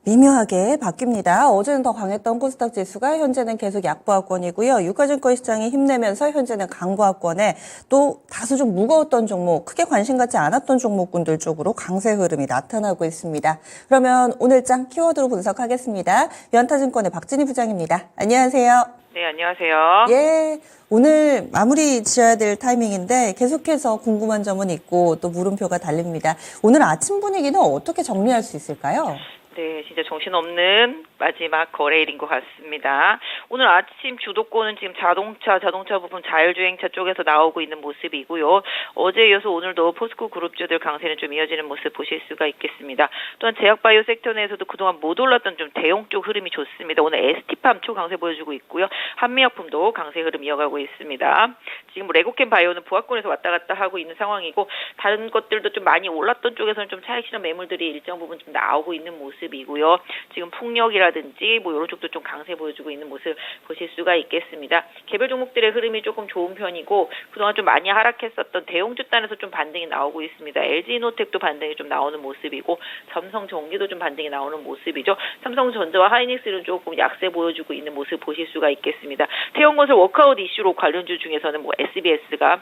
미묘하게 바뀝니다. 어제는 더 강했던 코스닥 지수가 현재는 계속 약보합권이고요. 유가증권 시장이 힘내면서 현재는 강보합권에 또 다소 좀 무거웠던 종목, 크게 관심 갖지 않았던 종목군들 쪽으로 강세 흐름이 나타나고 있습니다. 그러면 오늘장 키워드로 분석하겠습니다. 연타증권의 박진희 부장입니다. 안녕하세요. 네, 안녕하세요. 예, 오늘 마무리 지어야 될 타이밍인데 계속해서 궁금한 점은 있고 또 물음표가 달립니다. 오늘 아침 분위기는 어떻게 정리할 수 있을까요? 네, 진짜 정신없는 마지막 거래일인 것 같습니다. 오늘 아침 주도권은 지금 자동차 부분 자율주행차 쪽에서 나오고 있는 모습이고요. 어제에 이어서 오늘도 포스코 그룹주들 강세는 좀 이어지는 모습 보실 수가 있겠습니다. 또한 제약바이오 섹터 내에서도 그동안 못 올랐던 좀 대형 쪽 흐름이 좋습니다. 오늘 ST팜 초 강세 보여주고 있고요. 한미약품도 강세 흐름 이어가고 있습니다. 지금 레고캠 바이오는 보합권에서 왔다 갔다 하고 있는 상황이고 다른 것들도 좀 많이 올랐던 쪽에서는 좀 차익 실현 매물들이 일정 부분 좀 나오고 있는 모습이고요. 지금 풍력이라든지 뭐 이런 쪽도 좀 강세 보여주고 있는 모습 보실 수가 있겠습니다. 개별 종목들의 흐름이 조금 좋은 편이고 그동안 좀 많이 하락했었던 대형주 단에서 좀 반등이 나오고 있습니다. LG노텍도 반등이 좀 나오는 모습이고 삼성전기도 좀 반등이 나오는 모습이죠. 삼성전자와 하이닉스는 조금 약세 보여주고 있는 모습 보실 수가 있겠습니다. 태형건설 워크아웃 이슈로 관련주 중에서는 뭐 SBS가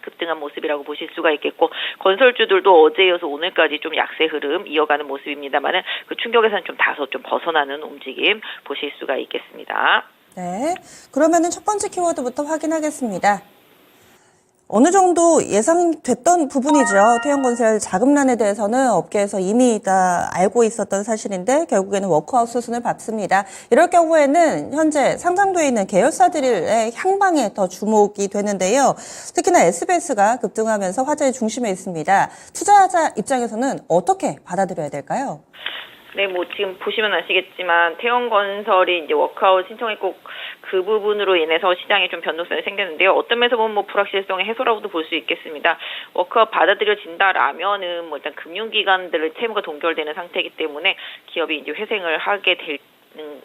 급등한 모습이라고 보실 수가 있겠고 건설주들도 어제 이어서 오늘까지 좀 약세 흐름 이어가는 모습입니다만은 그 충격에서는 좀 다소 좀 벗어나는 움직임 보실 수가 있겠습니다. 네, 그러면은 첫 번째 키워드부터 확인하겠습니다. 어느 정도 예상됐던 부분이죠. 태형건설 자금난에 대해서는 업계에서 이미 다 알고 있었던 사실인데 결국에는 워크아웃 수순을 밟습니다. 이럴 경우에는 현재 상장돼 있는 계열사들의 향방에 더 주목이 되는데요. 특히나 SBS가 급등하면서 화제의 중심에 있습니다. 투자자 입장에서는 어떻게 받아들여야 될까요? 네, 뭐 지금 보시면 아시겠지만 태형건설이 이제 워크아웃 신청했고 그 부분으로 인해서 시장에 좀 변동성이 생겼는데요. 어떤 면에서 보면 뭐 불확실성의 해소라고도 볼 수 있겠습니다. 워크아웃 받아들여진다라면은 뭐 일단 금융기관들의 채무가 동결되는 상태이기 때문에 기업이 이제 회생을 하게 될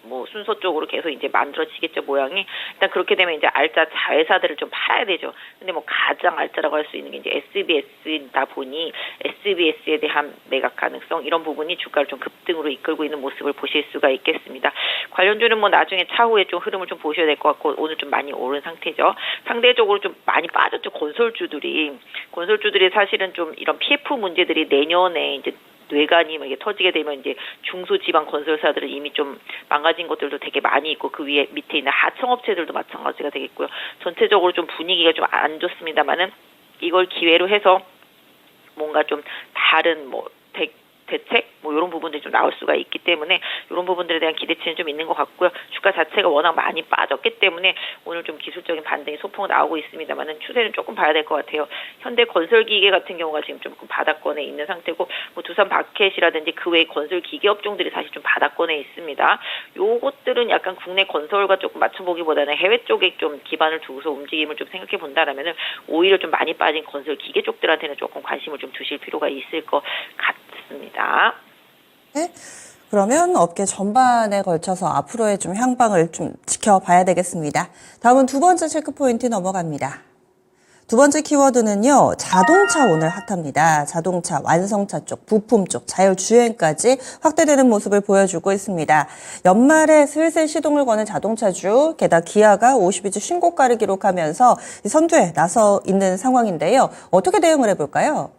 뭐 순서 쪽으로 계속 이제 만들어지겠죠 모양이. 일단 그렇게 되면 이제 알짜 자회사들을 좀 팔아야 되죠. 근데 뭐 가장 알짜라고 할 수 있는 게 이제 SBS다 보니 SBS에 대한 매각 가능성 이런 부분이 주가를 좀 급등으로 이끌고 있는 모습을 보실 수가 있겠습니다. 관련주는 뭐 나중에 차후에 좀 흐름을 좀 보셔야 될 것 같고 오늘 좀 많이 오른 상태죠. 상대적으로 좀 많이 빠졌죠. 건설주들이 사실은 좀 이런 PF 문제들이 내년에 이제 뇌관이 이게 터지게 되면 이제 중소지방 건설사들은 이미 좀 망가진 것들도 되게 많이 있고 그 위에 밑에 있는 하청업체들도 마찬가지가 되겠고요. 전체적으로 좀 분위기가 좀 안 좋습니다만은 이걸 기회로 해서 뭔가 좀 다른 뭐 대책 뭐 이런 부분들이 좀 나올 수가 있기 때문에 이런 부분들에 대한 기대치는 좀 있는 것 같고요. 주가 자체가 워낙 많이 빠졌기 때문에 오늘 좀 기술적인 반등이 소폭 나오고 있습니다만은 추세는 조금 봐야 될 것 같아요. 현대건설기계 같은 경우가 지금 좀 바닥권에 있는 상태고 뭐 두산 바켓이라든지 그 외의 건설기계 업종들이 사실 좀 바닥권에 있습니다. 요것들은 약간 국내 건설과 조금 맞춰보기보다는 해외 쪽에 좀 기반을 두고서 움직임을 좀 생각해 본다라면은 오히려 좀 많이 빠진 건설기계 쪽들한테는 조금 관심을 좀 두실 필요가 있을 것 같습니다. 네, 그러면 업계 전반에 걸쳐서 앞으로의 좀 향방을 좀 지켜봐야 되겠습니다. 다음은 두 번째 체크포인트 넘어갑니다. 두 번째 키워드는요, 자동차 오늘 핫합니다. 자동차, 완성차 쪽, 부품 쪽, 자율주행까지 확대되는 모습을 보여주고 있습니다. 연말에 슬슬 시동을 거는 자동차주, 게다가 기아가 52주 신고가를 기록하면서 선두에 나서 있는 상황인데요. 어떻게 대응을 해볼까요?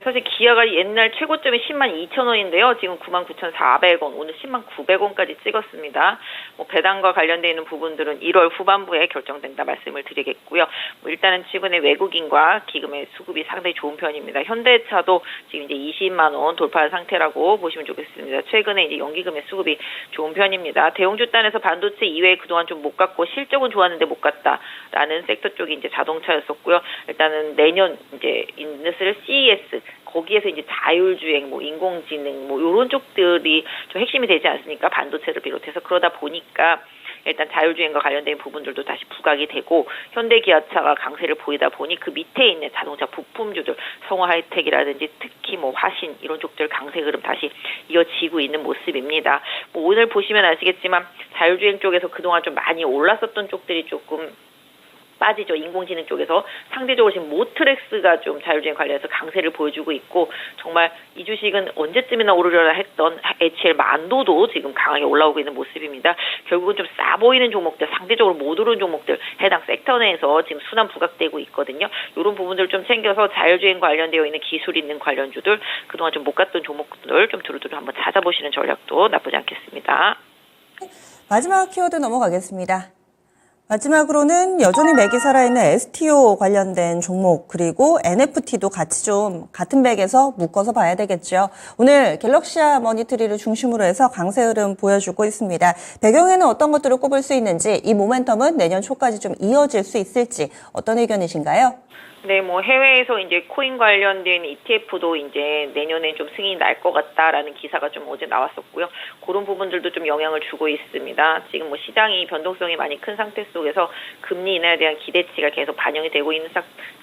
사실 기아가 옛날 최고점이 102,000원인데요. 지금 99,400원, 오늘 109,000원까지 찍었습니다. 뭐 배당과 관련되어 있는 부분들은 1월 후반부에 결정된다 말씀을 드리겠고요. 뭐 일단은 최근에 외국인과 기금의 수급이 상당히 좋은 편입니다. 현대차도 지금 이제 20만 원 돌파한 상태라고 보시면 좋겠습니다. 최근에 이제 연기금의 수급이 좋은 편입니다. 대형주 단에서 반도체 이외에 그동안 좀 못 갔고 실적은 좋았는데 못 갔다라는 섹터 쪽이 이제 자동차였었고요. 일단은 내년 이제 인더스트리얼 CES 거기에서 이제 자율주행, 뭐 인공지능, 뭐 이런 쪽들이 좀 핵심이 되지 않습니까? 반도체를 비롯해서 그러다 보니까 일단 자율주행과 관련된 부분들도 다시 부각이 되고 현대기아차가 강세를 보이다 보니 그 밑에 있는 자동차 부품주들 성우하이텍이라든지 특히 뭐 화신 이런 쪽들 강세 흐름 다시 이어지고 있는 모습입니다. 뭐 오늘 보시면 아시겠지만 자율주행 쪽에서 그동안 좀 많이 올랐었던 쪽들이 조금 빠지죠. 인공지능 쪽에서 상대적으로 지금 모트렉스가 좀 자율주행 관련해서 강세를 보여주고 있고 정말 이 주식은 언제쯤이나 오르려나 했던 HL 만도도 지금 강하게 올라오고 있는 모습입니다. 결국은 좀 싸 보이는 종목들, 상대적으로 못 오르는 종목들 해당 섹터 내에서 지금 순환 부각되고 있거든요. 이런 부분들 좀 챙겨서 자율주행 관련되어 있는 기술 있는 관련주들 그동안 좀 못 갔던 종목들 좀 두루두루 한번 찾아보시는 전략도 나쁘지 않겠습니다. 마지막 키워드 넘어가겠습니다. 마지막으로는 여전히 맥이 살아있는 STO 관련된 종목 그리고 NFT도 같이 좀 같은 백에서 묶어서 봐야 되겠죠. 오늘 갤럭시아 머니터리를 중심으로 해서 강세 흐름 보여주고 있습니다. 배경에는 어떤 것들을 꼽을 수 있는지 이 모멘텀은 내년 초까지 좀 이어질 수 있을지 어떤 의견이신가요? 네, 뭐 해외에서 이제 코인 관련된 ETF도 이제 내년에 좀 승인이 날 것 같다라는 기사가 좀 어제 나왔었고요. 그런 부분들도 좀 영향을 주고 있습니다. 지금 뭐 시장이 변동성이 많이 큰 상태 속에서 금리 인하에 대한 기대치가 계속 반영이 되고 있는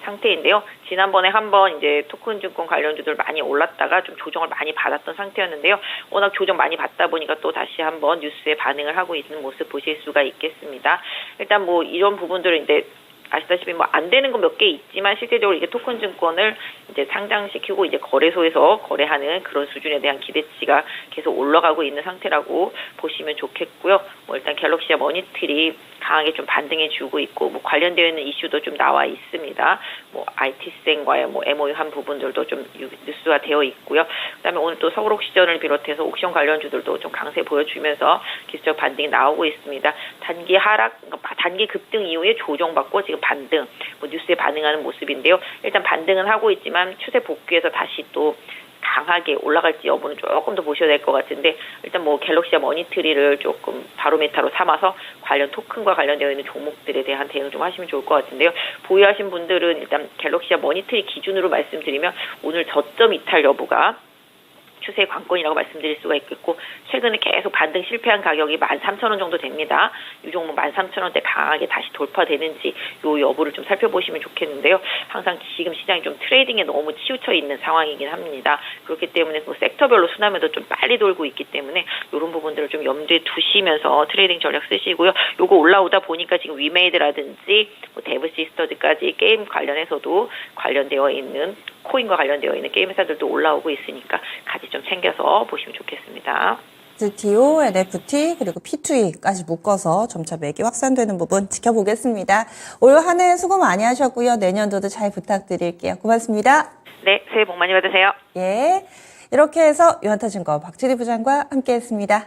상태인데요. 지난번에 한번 이제 토큰 증권 관련주들 많이 올랐다가 좀 조정을 많이 받았던 상태였는데요. 워낙 조정 많이 받다 보니까 또 다시 한번 뉴스에 반응을 하고 있는 모습 보실 수가 있겠습니다. 일단 뭐 이런 부분들은 이제 아시다시피 뭐 안 되는 거 몇 개 있지만 실제적으로 이게 토큰 증권을 이제 상장시키고 이제 거래소에서 거래하는 그런 수준에 대한 기대치가 계속 올라가고 있는 상태라고 보시면 좋겠고요. 뭐 일단 갤럭시아 머니터리 강하게 좀 반등해 주고 있고 뭐 관련되어 있는 이슈도 좀 나와 있습니다. 뭐 IT생과의 뭐 MOU 한 부분들도 좀 뉴스가 되어 있고요. 그다음에 오늘 또 서울옥시전을 비롯해서 옥션 관련주들도 좀 강세 보여주면서 기술적 반등이 나오고 있습니다. 단기 하락, 단기 급등 이후에 조정받고 지금 반등, 뭐 뉴스에 반응하는 모습인데요. 일단 반등은 하고 있지만 추세 복귀해서 다시 또 강하게 올라갈지 여부는 조금 더 보셔야 될 것 같은데 일단 뭐 갤럭시아 머니터리를 조금 바로메타로 삼아서 관련 토큰과 관련되어 있는 종목들에 대한 대응을 좀 하시면 좋을 것 같은데요. 보유하신 분들은 일단 갤럭시아 머니터리 기준으로 말씀드리면 오늘 저점 이탈 여부가 추세 관건이라고 말씀드릴 수가 있겠고 최근에 계속 반등 실패한 가격이 13,000원 정도 됩니다. 이 종목 13,000원대 강하게 다시 돌파되는지 요 여부를 좀 살펴보시면 좋겠는데요. 항상 지금 시장이 좀 트레이딩에 너무 치우쳐 있는 상황이긴 합니다. 그렇기 때문에 뭐 섹터별로 순환매도 좀 빨리 돌고 있기 때문에 이런 부분들을 좀 염두에 두시면서 트레이딩 전략 쓰시고요. 요거 올라오다 보니까 지금 위메이드라든지 뭐 데브시스터즈까지 게임 관련해서도 관련되어 있는 코인과 관련되어 있는 게임 회사들도 올라오고 있으니까 같이 좀 챙겨서 보시면 좋겠습니다. STO, NFT 그리고 P2E까지 묶어서 점차 맥이 확산되는 부분 지켜보겠습니다. 올 한 해 수고 많이 하셨고요. 내년도도 잘 부탁드릴게요. 고맙습니다. 네, 새해 복 많이 받으세요. 예, 이렇게 해서 유한타증권 박지리 부장과 함께했습니다.